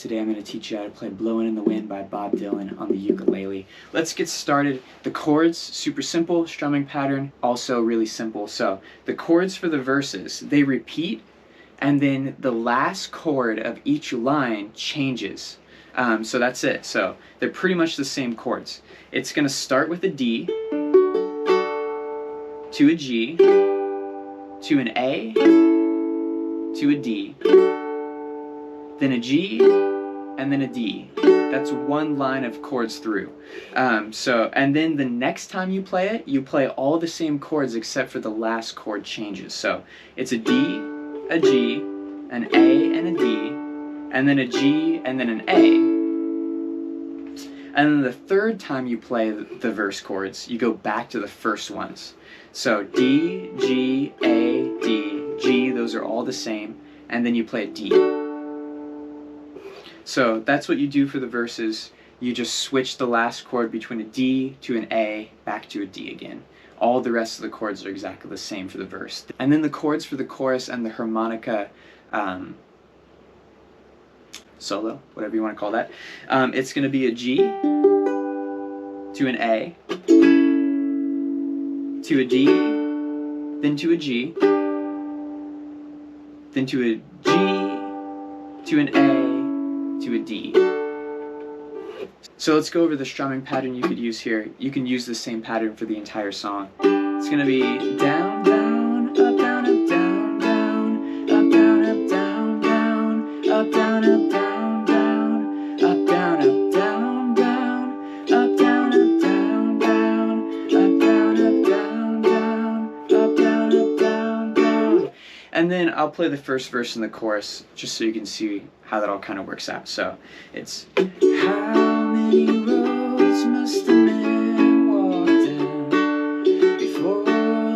Today I'm going to teach you how to play Blowin' in the Wind by Bob Dylan on the ukulele. Let's get started. The chords, super simple. Strumming pattern, also really simple. So the chords for the verses, they repeat, and then the last chord of each line changes. So that's it. So they're pretty much the same chords. It's going to start with a D, to a G, to an A, to a D, then a G, and then a D. That's one line of chords through. And then the next time you play all the same chords except for the last chord changes. So it's a D, a G, an A, and a D, and then a G, and then an A. And then the third time you play the verse chords, you go back to the first ones. So D, G, A, D, G, those are all the same, and then you play a D. So that's what you do for the verses. You just switch the last chord between a D to an A, back to a D again. All the rest of the chords are exactly the same for the verse. And then the chords for the chorus and the harmonica solo, whatever you want to call that. It's going to be a G to an A, to a D, then to a G, then to a G, to an A, to a D. So let's go over the strumming pattern you could use here. You can use the same pattern for the entire song. It's going to be down, down, up, down, up, down, down, up, down, up, down, down, up, down, up, down, down, up, down, up, down, down, up, down, up, down, down, up, down, up, down, down, up, down, up, down, down. And then I'll play the first verse in the chorus just so you can see how that all kind of works out. So it's how many roads must a man walk down before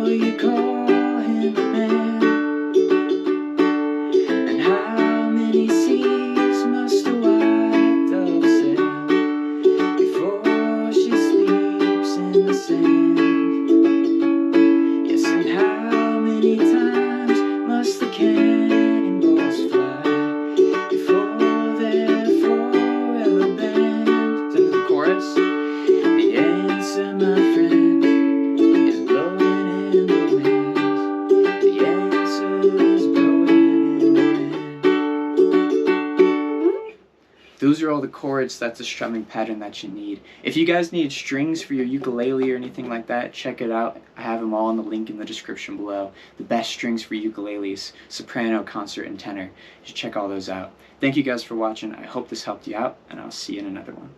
you call him a man? And how many seas must a white dove sail before she sleeps in the sand? Yes, and how many times must the cannonballs fly before they're forever banned? To the chorus, the answer, my friend, is blowing in the wind. The answer is blowing in the wind. Those are all the chords. That's the strumming pattern that you need. If you guys need strings for your ukulele or anything like that, check it out. I have them all in the link in the description below. The best strings for ukuleles, soprano, concert, and tenor. You should check all those out. Thank you guys for watching. I hope this helped you out, and I'll see you in another one.